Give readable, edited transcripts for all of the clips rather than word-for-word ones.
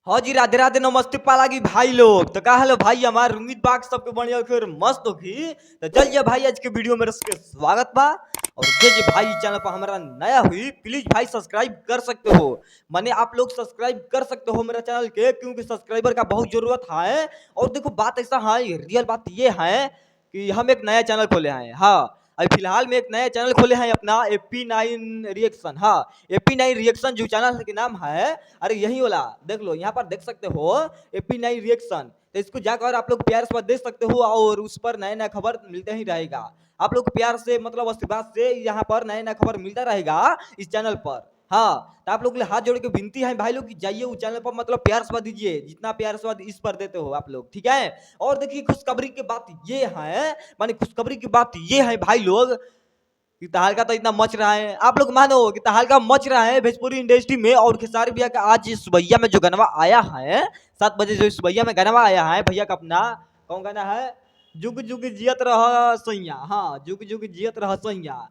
हाँ जी, राधे राधे नमस्ते पालागी भाई लोग। तो का हेलो भाई, हमारे उम्मीद बाग सबके बढ़िया फिर मस्त होगी। तो चलिए भाई, आज के वीडियो में रस के स्वागत बा। और जे जे भाई चैनल पर हमारा नया हुई प्लीज भाई सब्सक्राइब कर सकते हो। माने आप लोग सब्सक्राइब कर सकते हो मेरा चैनल के, क्योंकि सब्सक्राइबर का बहुत जरूरत है। और देखो बात ऐसा है, रियल बात ये है कि हम एक नया चैनल खोले हैं। हाँ, अभी फिलहाल में एक नया चैनल खोले हैं अपना AP9 रिएक्शन। हाँ, AP9 रिएक्शन जो चैनल के नाम है, अरे यही वाला देख लो, यहाँ पर देख सकते हो AP9 रिएक्शन। तो इसको जाकर आप लोग प्यार से देख सकते हो और उस पर नया नया खबर मिलते ही रहेगा। आप लोग प्यार से मतलब आशीर्वाद से यहाँ पर नया नया खबर मिलता रहेगा इस चैनल पर। हाँ, तो आप लोग के लिए हाथ जोड़ के विनती है भाई लोग कि जाइए उस चैनल पर, मतलब प्यार स्वाद दीजिए जितना प्यार स्वाद इस पर देते हो आप लोग, ठीक है। और देखिए खुशखबरी की बात ये है, माने खुशखबरी की बात ये है भाई लोग कि तहलका तो इतना मच रहा है, आप लोग मानो कि तहलका मच रहा है भोजपुरी इंडस्ट्री में। और खेसारी भैया का आज सुबैया में जो गाना आया है 7 बजे, जो सुबैया में गाना आया है भैया का अपना, कौन गाना है, जुग जुग जियत रह सैया। हाँ, जुग जुग जियत रह सैया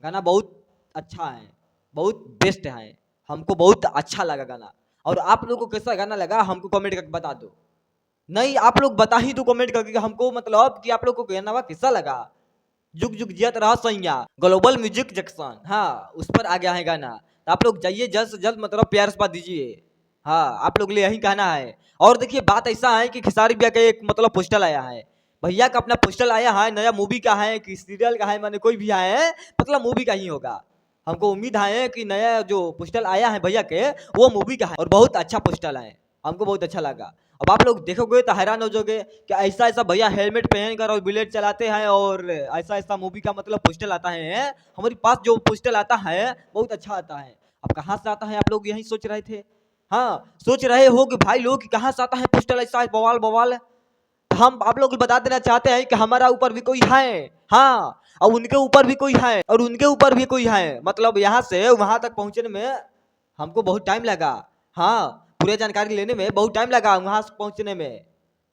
गाना बहुत अच्छा है, बहुत बेस्ट है, हमको बहुत अच्छा लगा गाना। और आप लोग को कैसा गाना लगा हमको कमेंट करके बता दो। नहीं, आप लोग बता ही दो कमेंट करके हमको, मतलब कि आप लोग को गाना कैसा लगा। जुग जुग जियत रहा सैया, ग्लोबल म्यूजिक जंक्शन, हाँ उस पर आ गया है गाना। तो आप लोग जाइए जल्द से जल्द, मतलब प्यार से बात दीजिए। हाँ, आप लोग के लिए यही कहना है। और देखिए बात ऐसा है कि खेसारी भैया का एक मतलब पोस्टर आया है, भैया का अपना पोस्टर आया है, नया मूवी का है कि सीरियल का है, मैंने कोई भी आया है, मतलब मूवी का ही होगा। हमको उम्मीद है कि नया जो पोस्टर आया है भैया के वो मूवी का है और बहुत अच्छा पोस्टर है, हमको बहुत अच्छा लगा। अब आप लोग देखोगे तो हैरान हो जाओगे कि ऐसा ऐसा भैया हेलमेट पहन कर और बुलेट चलाते हैं और ऐसा ऐसा मूवी का मतलब पोस्टर आता है। हमारे पास जो पोस्टर आता है बहुत अच्छा आता है। अब कहाँ से आता है आप लोग यही सोच रहे थे। हाँ, सोच रहे हो कि भाई लोग कहाँ से आता है पोस्टर ऐसा बवाल बवाल। हम आप लोग को बता देना चाहते हैं कि हमारा ऊपर भी कोई है। हाँ, और उनके ऊपर भी कोई है और उनके ऊपर भी कोई है, मतलब यहाँ से वहां तक पहुंचने में हमको बहुत टाइम लगा। हाँ, पूरे जानकारी लेने में बहुत टाइम लगा वहां से पहुंचने में।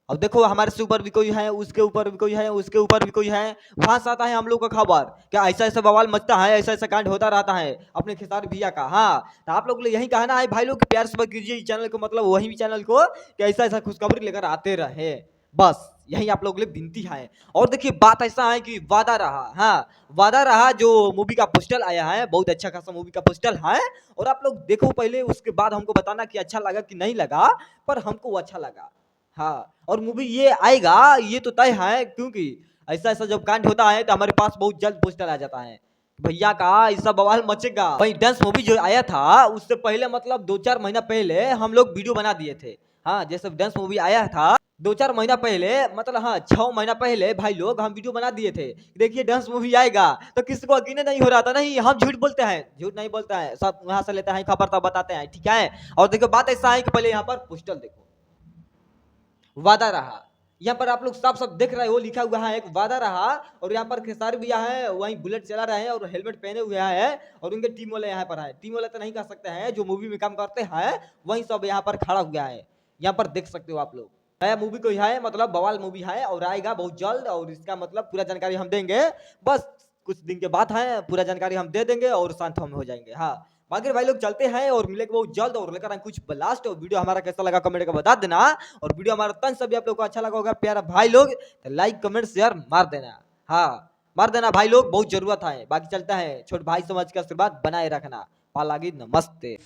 अब देखो हमारे से ऊपर भी कोई है, उसके ऊपर भी कोई है, उसके ऊपर भी कोई है। वहां से आता है हम लोग का खबर क्या ऐसा ऐसा बवाल मचता है, ऐसा ऐसा कांड होता रहता है अपने खेसारी भैया का। हाँ, तो आप लोग के लिए यही कहना है भाई लोग, प्यार से कीजिए इस चैनल को, मतलब वही भी चैनल को कि ऐसा ऐसा खुशखबरी लेकर आते रहे, बस यही आप लोग के लिए विनती है। और देखिए बात ऐसा है कि वादा रहा, हाँ वादा रहा जो मूवी का पोस्टर आया है, बहुत अच्छा खासा मूवी का पोस्टर है। और आप लोग देखो पहले, उसके बाद हमको बताना कि अच्छा लगा कि नहीं लगा, पर हमको वो अच्छा लगा। हाँ, और मूवी ये आएगा ये तो तय है, क्योंकि ऐसा ऐसा जब कांड होता है तो हमारे पास बहुत जल्द पोस्टर आ जाता है भैया का, ऐसा बवाल मचेगा। वही डांस मूवी जो आया था उससे पहले, मतलब 2-4 महीना पहले हम लोग वीडियो बना दिए थे। हाँ, जैसे डांस मूवी आया था 2-4 महीना पहले, मतलब हाँ 6 महीना पहले भाई लोग हम वीडियो बना दिए थे, देखिए डांस मूवी आएगा। तो किसी को यकीन नहीं हो रहा था। नहीं, हम झूठ बोलते हैं, झूठ नहीं बोलते हैं, सब वहां से लेते हैं खबर तब बताते हैं, ठीक है। और देखो बात ऐसा है कि पहले यहाँ पर पोस्टर देखो, वादा रहा, यहाँ पर आप लोग साफ साफ देख रहे हो लिखा हुआ है एक वादा रहा। और यहाँ पर खेसारी भैया है, वहीं बुलेट चला रहे हैं और हेलमेट पहने हुए हैं। और उनके टीम वाले यहाँ पर है, टीम वाले तो नहीं कह सकते हैं, जो मूवी में काम करते हैं वही सब यहाँ पर खड़ा हुआ है। यहाँ पर देख सकते हो आप लोग, नया मूवी कोई है, मतलब बवाल मूवी है और आएगा बहुत जल्द। और इसका मतलब पूरा जानकारी हम देंगे, बस कुछ दिन के बाद है, पूरा जानकारी हम दे देंगे और शांत हम हो जाएंगे। हाँ, बाकी भाई लोग चलते हैं और मिलेंगे बहुत जल्द, और लेकर आए कुछ ब्लास्ट। और वीडियो हमारा कैसा लगा कमेंट करके बता देना। और वीडियो हमारा तन सभी आप लोग को अच्छा लगा होगा प्यारा भाई लोग, तो लाइक कमेंट शेयर मार देना। हाँ, मार देना भाई लोग, बहुत जरूरत है। बाकी चलता है, छोट भाई समझ के आशीर्वाद बनाए रखना। पालागी नमस्ते।